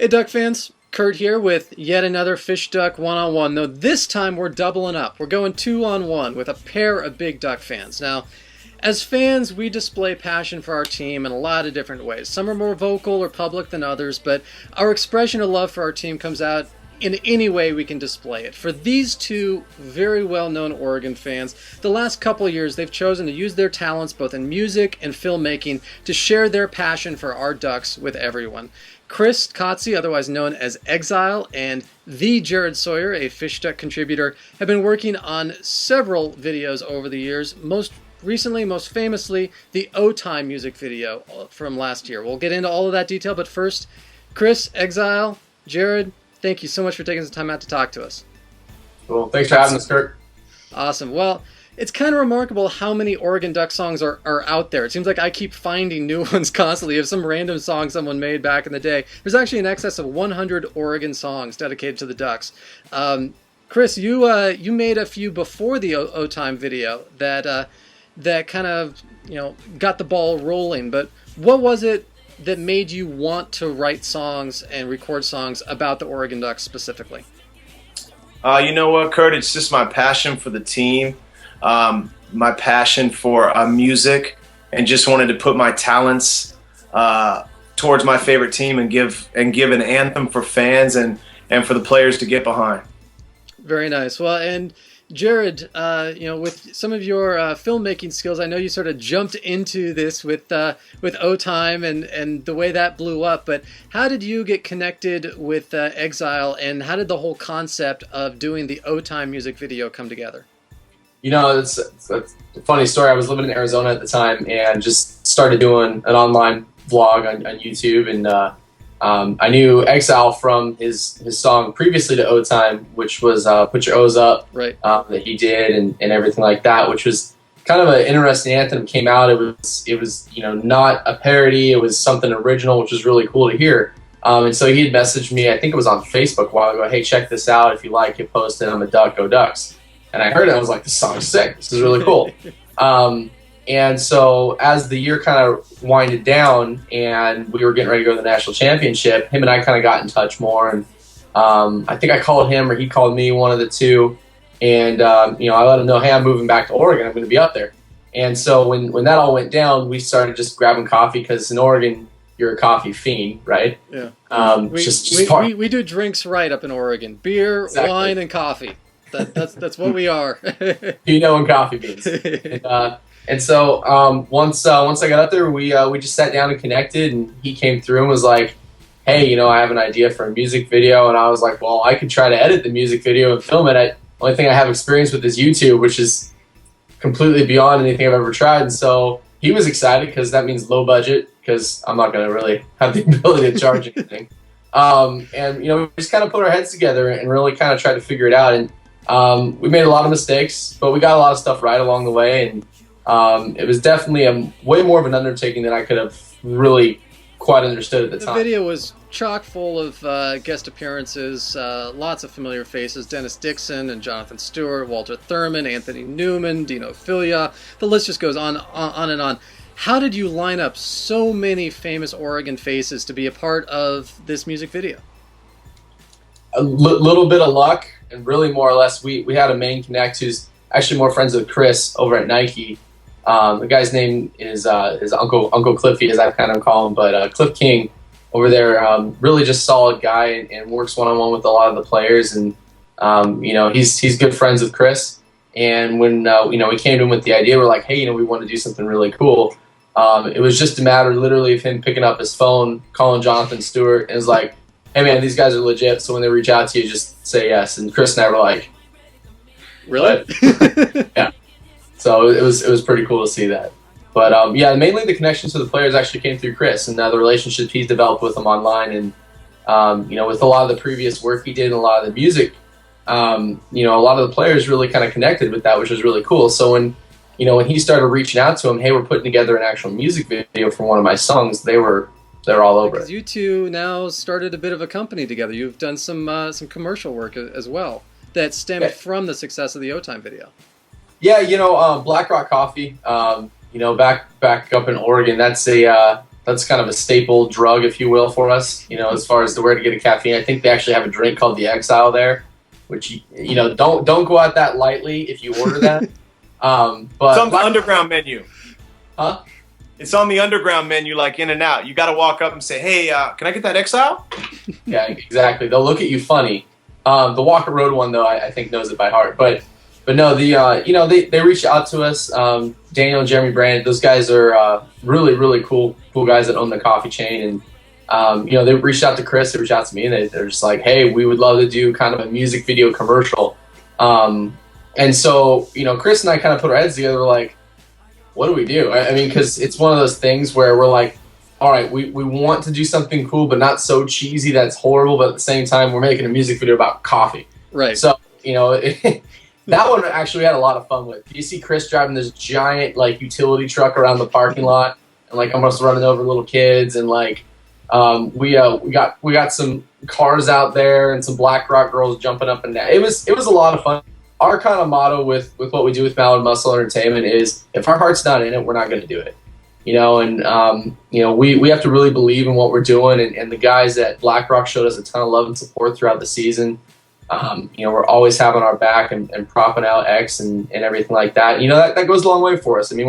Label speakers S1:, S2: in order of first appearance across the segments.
S1: Hey Duck fans, Kurt here with yet another FishDuck one-on-one. Though this time we're doubling up. We're going 2-on-1 with a pair of big Duck fans. Now, as fans, we display passion for our team in a lot of different ways. Some are more vocal or public than others, but our expression of love for our team comes out in any way we can display it. For these two very well-known Oregon fans, the last couple of years they've chosen to use their talents both in music and filmmaking to share their passion for our Ducks with everyone. Xile Kautzy, otherwise known as Xile, and the Jared Sawyer, a FishDuck contributor, have been working on several videos over the years, most recently, most famously, the O-Time music video from last year. We'll get into all of that detail, but first, Xile, Xile, Jared, thank you so much for taking some time out to talk to us.
S2: Well, thanks for having us, Kurt.
S1: Awesome. Well, it's kind of remarkable how many Oregon Duck songs are out there. It seems like I keep finding new ones constantly of some random song someone made back in the day. There's actually in excess of 100 Oregon songs dedicated to the Ducks. Xile, you made a few before the O-Time video that kind of got the ball rolling. But what was it that made you want to write songs and record songs about the Oregon Ducks specifically?
S2: You know what, Kurt? It's just my passion for the team, my passion for music, and just wanted to put my talents towards my favorite team and give an anthem for fans and for the players to get behind.
S1: Very nice. Well, and Jared, with some of your filmmaking skills, I know you sort of jumped into this with O-Time and the way that blew up. But how did you get connected with Xile, and how did the whole concept of doing the O-Time music video come together?
S3: You know, it's a funny story. I was living in Arizona at the time and just started doing an online vlog on YouTube, and I knew Xile from his song previously to O-Time, which was Put Your O's Up,
S1: right.
S3: That he did and everything like that, which was kind of an interesting anthem. Came out, it was not a parody, it was something original, which was really cool to hear. And so he had messaged me, I think it was on Facebook a while ago, hey, check this out, if you like it, post it, I'm a Duck, go Ducks. And I heard it, I was like, this song's sick, this is really cool. And so as the year kind of winded down and we were getting ready to go to the national championship, him and I kind of got in touch more. And I think I called him or he called me, one of the two. And, I let him know, hey, I'm moving back to Oregon. I'm going to be up there. And so when that all went down, we started just grabbing coffee because in Oregon, you're a coffee fiend, right?
S1: Yeah. We do drinks right up in Oregon. Beer,
S3: exactly.
S1: Wine, and coffee. That's what we are.
S3: And coffee beans. And so once I got up there, we just sat down and connected, and he came through and was like, hey, I have an idea for a music video. And I was like, well, I could try to edit the music video and film it. The only thing I have experience with is YouTube, which is completely beyond anything I've ever tried. And so he was excited because that means low budget, because I'm not going to really have the ability to charge anything. And we just kind of put our heads together and really kind of tried to figure it out. And we made a lot of mistakes, but we got a lot of stuff right along the way. And it was definitely way more of an undertaking than I could have really quite understood at the time.
S1: The video was chock full of guest appearances, lots of familiar faces: Dennis Dixon and Jonathan Stewart, Walter Thurman, Anthony Newman, Dino Filia. The list just goes on and on. How did you line up so many famous Oregon faces to be a part of this music video?
S3: A little bit of luck, and really more or less we had a main connect who's actually more friends with Chris over at Nike. The guy's name is Uncle Cliffy, as I kind of call him, but Cliff King over there, really just solid guy and works one-on-one with a lot of the players, and he's good friends with Chris. And when we came to him with the idea, we're like, hey, we want to do something really cool. It was just a matter literally of him picking up his phone, calling Jonathan Stewart, and was like, hey man, these guys are legit, so when they reach out to you, just say yes. And Chris and I were like,
S1: really?
S3: Yeah. So it was pretty cool to see that. But mainly the connections to the players actually came through Chris and the relationships he's developed with them online, and with a lot of the previous work he did and a lot of the music, a lot of the players really kind of connected with that, which was really cool. So when he started reaching out to him, hey, we're putting together an actual music video for one of my songs, they're all over it.
S1: You two now started a bit of a company together. You've done some commercial work as well that stemmed from the success of the O-Time video. Yeah,
S3: Black Rock Coffee, back up in Oregon, that's that's kind of a staple drug, if you will, for us. You know, as far as where to get a caffeine. I think they actually have a drink called the Xile there, which you know don't go at that lightly if you order that. But
S2: it's on the underground menu.
S3: Huh?
S2: It's on the underground menu, like In and Out. You got to walk up and say, "Hey, can I get that Xile?"
S3: Yeah, exactly. They'll look at you funny. The Walker Road one, though, I think knows it by heart. But no, you know, they reached out to us. Daniel and Jeremy Brand, those guys are really cool guys that own the coffee chain. And, you know, they reached out to Chris, they reached out to me, and they're just like, hey, we would love to do kind of a music video commercial. And so, you know, Chris and I kind of put our heads together, we're like, what do we do? I mean, because it's one of those things where we're like, all right, we want to do something cool, but not so cheesy that's horrible, but at the same time, we're making a music video about coffee.
S1: Right.
S3: So, you know, that one actually we had a lot of fun with. You see Chris driving this giant, like, utility truck around the parking lot and, like, almost running over little kids. And, like, we got some cars out there and some Black Rock girls jumping up and down. It was a lot of fun. Our kind of motto with what we do with Mallard Muscle Entertainment is if our heart's not in it, we're not going to do it. You know, and, you know, we have to really believe in what we're doing. And the guys at Black Rock showed us a ton of love and support throughout the season. You know, we're always having our back and propping out X and everything like that. You know, that goes a long way for us. I mean,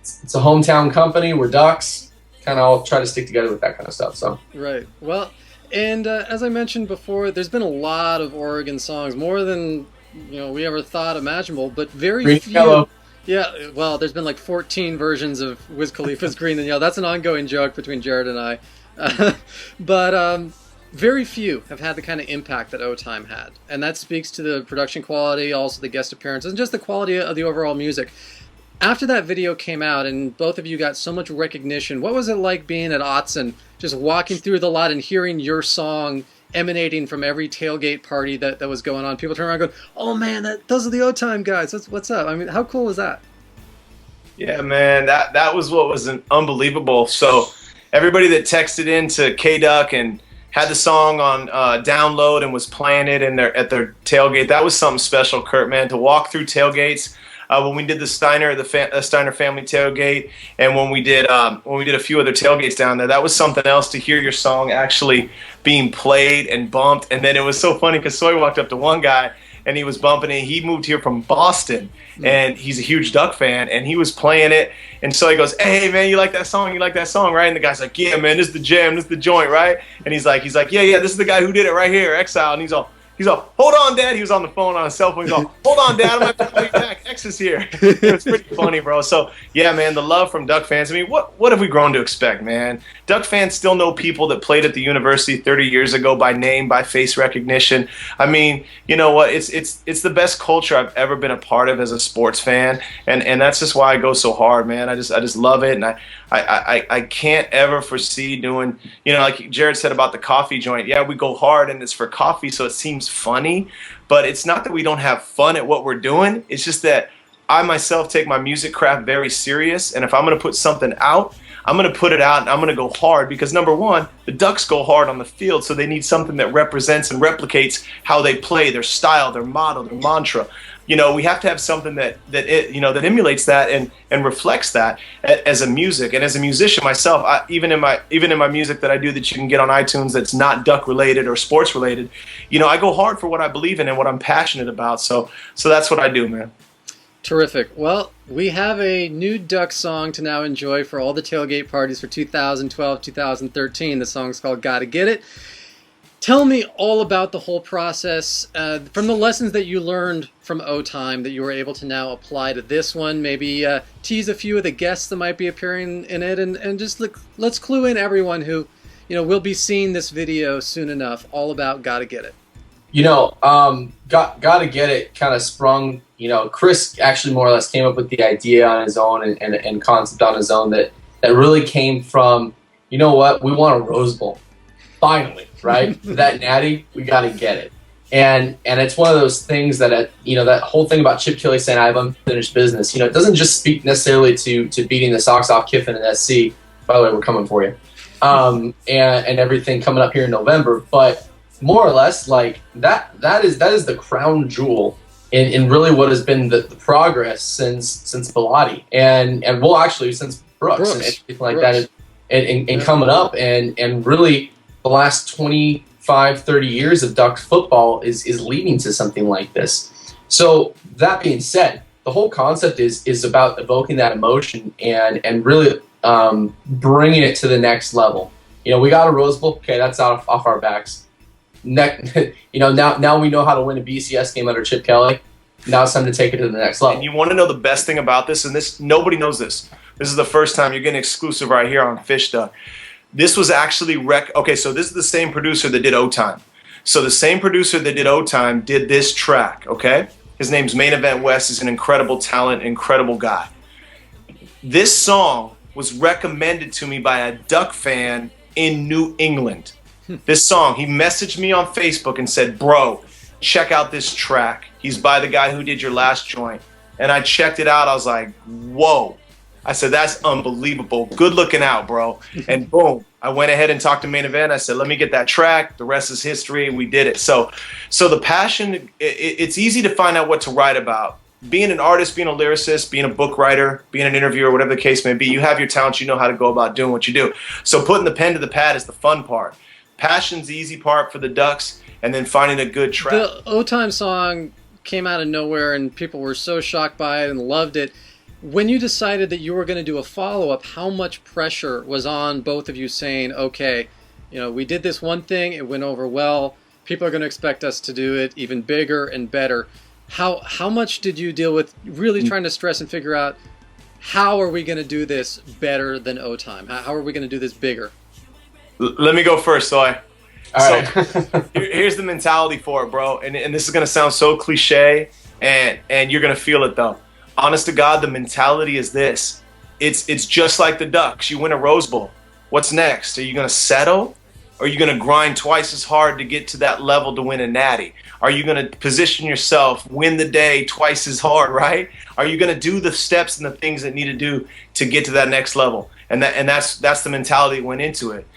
S3: it's a hometown company. We're Ducks. Kind of all try to stick together with that kind of stuff. So
S1: Right. Well, and as I mentioned before, there's been a lot of Oregon songs, more than, you know, we ever thought imaginable, but very
S3: Green
S1: few.
S3: Yellow.
S1: Yeah, well, there's been like 14 versions of Wiz Khalifa's Green and Yellow. That's an ongoing joke between Jared and I. But very few have had the kind of impact that O-Time had. And that speaks to the production quality, also the guest appearances, and just the quality of the overall music. After that video came out and both of you got so much recognition, what was it like being at Autzen, just walking through the lot and hearing your song emanating from every tailgate party that was going on? People turn around and go, oh man, those are the O-Time guys. What's up? I mean, how cool was that?
S2: Yeah, man, that was what was unbelievable. So everybody that texted in to K-Duck and had the song on download and was playing it at their tailgate, that was something special, Kurt, man, to walk through tailgates. When we did the Steiner family tailgate, and when we did a few other tailgates down there, that was something else to hear your song actually being played and bumped. And then it was so funny because Sawyer walked up to one guy and he was bumping it. He moved here from Boston, and he's a huge Duck fan, and he was playing it. And so he goes, "Hey man, you like that song? You like that song, right?" And the guy's like, "Yeah, man, this is the jam, this is the joint, right?" And he's like, "Yeah, this is the guy who did it right here, Xile." And he's all, hold on, Dad. He was on the phone on his cell phone. He's all, hold on, Dad. I'm going to have to call you back. X is here. It's pretty funny, bro. So, yeah, man, the love from Duck fans. I mean, what have we grown to expect, man? Duck fans still know people that played at the university 30 years ago by name, by face recognition. I mean, you know what? It's the best culture I've ever been a part of as a sports fan, and that's just why I go so hard, man. I just love it, and I can't ever foresee doing, you know, like Jared said about the coffee joint. Yeah, we go hard, and it's for coffee, so it seems funny, but it's not that we don't have fun at what we're doing. It's just that I myself take my music craft very serious, and if I'm going to put something out, I'm going to put it out and I'm going to go hard because, number one, the Ducks go hard on the field, so they need something that represents and replicates how they play, their style, their motto, their mantra. You know, we have to have something that emulates that and reflects that as a music. And as a musician myself, even in my music that I do that you can get on iTunes that's not Duck related or sports related, you know, I go hard for what I believe in and what I'm passionate about. So that's what I do, man.
S1: Terrific. Well, we have a new Duck song to now enjoy for all the tailgate parties for 2012, 2013. The song's called Gotta Get It. Tell me all about the whole process, from the lessons that you learned from O-Time that you were able to now apply to this one. Maybe tease a few of the guests that might be appearing in it, and just let's clue in everyone who, you know, will be seeing this video soon enough, all about Gotta Get It.
S3: You know, Gotta Get It kind of sprung, you know, Chris actually more or less came up with the idea on his own and concept on his own that really came from, you know what, we want a Rose Bowl. Finally, right? That natty, we got to get it. And it's one of those things that, you know, that whole thing about Chip Kelly saying I have unfinished business, you know, it doesn't just speak necessarily to beating the socks off Kiffin and SC. By the way, we're coming for you. And everything coming up here in November. But more or less, like, that is the crown jewel in really what has been the progress since Bilotti. And well, actually, since Brooks and everything like that. and coming up, and really the last 25, 30 years of Duck football is leading to something like this. So that being said, the whole concept is about evoking that emotion and really bringing it to the next level. You know, we got a Rose Bowl. Okay, that's off our backs. Now we know how to win a BCS game under Chip Kelly. Now it's time to take it to the next level.
S2: And you want to know the best thing about this, and this nobody knows this. This is the first time you're getting exclusive right here on FishDuck. This was actually okay, so this is the same producer that did O-Time. So the same producer that did O-Time did this track, okay? His name's Main Event West. He's an incredible talent, incredible guy. This song was recommended to me by a Duck fan in New England. This song, he messaged me on Facebook and said, bro, check out this track. He's by the guy who did your last joint. And I checked it out. I was like, whoa. I said, that's unbelievable. Good looking out, bro. And boom, I went ahead and talked to Main Event. I said, let me get that track. The rest is history, and we did it. So the passion, it's easy to find out what to write about. Being an artist, being a lyricist, being a book writer, being an interviewer, whatever the case may be, you have your talents, you know how to go about doing what you do. So putting the pen to the pad is the fun part. Passion's the easy part for the Ducks, and then finding a good track.
S1: The O-Time song came out of nowhere, and people were so shocked by it and loved it. When you decided that you were going to do a follow-up, how much pressure was on both of you saying, okay, you know, we did this one thing, it went over well, people are going to expect us to do it even bigger and better. How much did you deal with really trying to stress and figure out, how are we going to do this better than O-Time? How are we going to do this bigger?
S2: Let me go first, Sawyer.
S3: All right.
S2: So here's the mentality for it, bro. And this is going to sound so cliche, and you're going to feel it, though. Honest to God, the mentality is this. It's just like the Ducks. You win a Rose Bowl. What's next? Are you going to settle? Or are you going to grind twice as hard to get to that level to win a natty? Are you going to position yourself, win the day twice as hard, right? Are you going to do the steps and the things that need to do to get to that next level? And that's the mentality that went into it.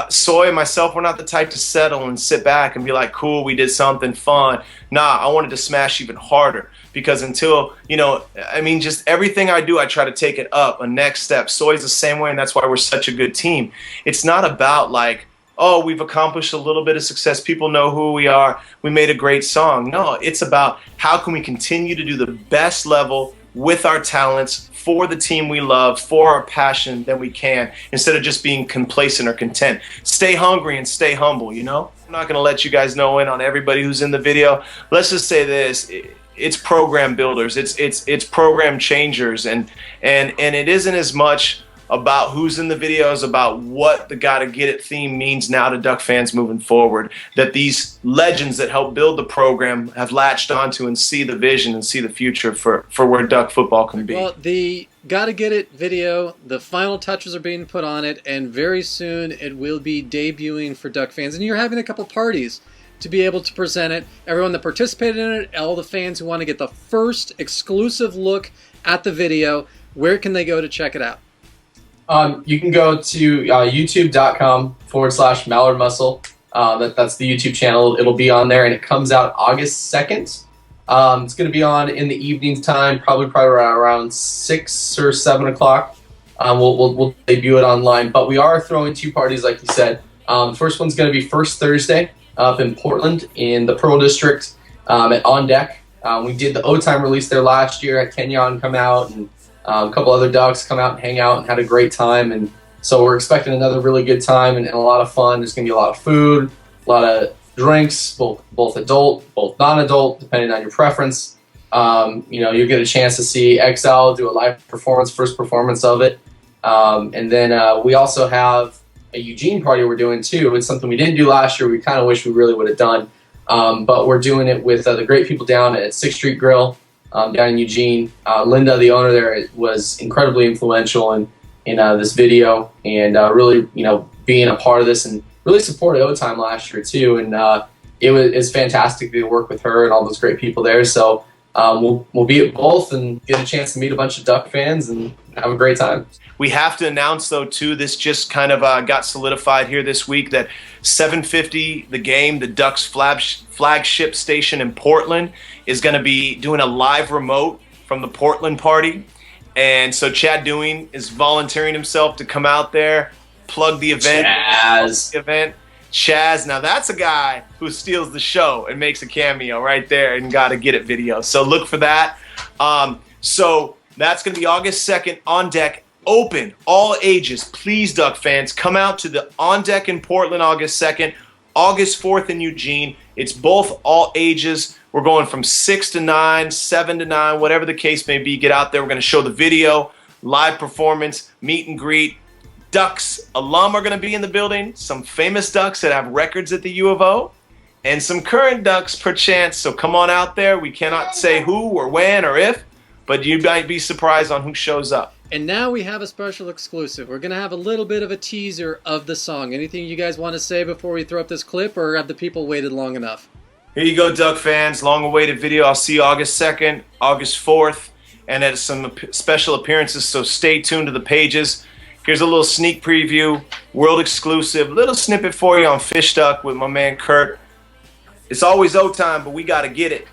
S2: Sawyer and myself, we're not the type to settle and sit back and be like, cool, we did something fun. Nah, I wanted to smash even harder, because until, you know, I mean, just everything I do, I try to take it up, a next step. Sawyer's the same way, and that's why we're such a good team. It's not about like, oh, we've accomplished a little bit of success, people know who we are, we made a great song. No, it's about how can we continue to do the best level with our talents, for the team we love, for our passion that we can, instead of just being complacent or content. Stay hungry and stay humble, you know? I'm not going to let you guys know in on everybody who's in the video. Let's just say this. It's program builders. It's program changers. And it isn't as much about who's in the videos, about what the Gotta Get It theme means now to Duck fans moving forward, that these legends that helped build the program have latched onto and see the vision and see the future for where Duck football can be.
S1: Well, the Gotta Get It video, the final touches are being put on it, and very soon it will be debuting for Duck fans. And you're having a couple parties to be able to present it. Everyone that participated in it, all the fans who want to get the first exclusive look at the video, where can they go to check it out?
S3: You can go to youtube.com/Mallard Muscle. That's the YouTube channel. It'll be on there, and it comes out August 2nd. It's going to be on in the evening time, probably around 6 or 7 o'clock. We'll debut it online. But we are throwing two parties, like you said. The first one's going to be first Thursday up in Portland in the Pearl District at On Deck. We did the O-Time release there last year. At Kenyon come out, and a couple other Ducks come out and hang out and had a great time. And so we're expecting another really good time and a lot of fun. There's going to be a lot of food, a lot of drinks, both adult, both non-adult, depending on your preference. You'll get a chance to see Xile do a live performance, first performance of it. And then we also have a Eugene party we're doing too. It's something we didn't do last year. We kind of wish we really would have done. But we're doing it with the great people down at 6th Street Grill down in Eugene. Linda, the owner there, was incredibly influential in this video, and really, being a part of this, and really supported O-Time last year too. And it's fantastic to work with her and all those great people there. So we'll be at both and get a chance to meet a bunch of Duck fans and have a great time.
S2: We have to announce, though, too, this just kind of got solidified here this week, that 750 The Game, the Ducks flagship station in Portland, is going to be doing a live remote from the Portland party. And so Chad Dewing is volunteering himself to come out there plug the event. Chaz. Now that's a guy who steals the show and makes a cameo right there and Gotta Get It video. So look for that. So that's going to be August 2nd, On Deck, open, all ages. Please, Duck fans, come out to the On Deck in Portland August 2nd, August 4th in Eugene. It's both all ages. We're going from 6 to 9, 7 to 9, whatever the case may be. Get out there. We're going to show the video, live performance, meet and greet. Ducks alum are going to be in the building, some famous Ducks that have records at the U of O, and some current Ducks perchance. So come on out there. We cannot say who or when or if, but you might be surprised on who shows up.
S1: And now we have a special exclusive. We're going to have a little bit of a teaser of the song. Anything you guys want to say before we throw up this clip, or have the people waited long enough?
S2: Here you go, Duck fans. Long-awaited video. I'll see you August 2nd, August 4th, and at some special appearances, so stay tuned to the pages. Here's a little sneak preview, world exclusive, little snippet for you on FishDuck with my man Kurt. It's always O time, but we got to get it.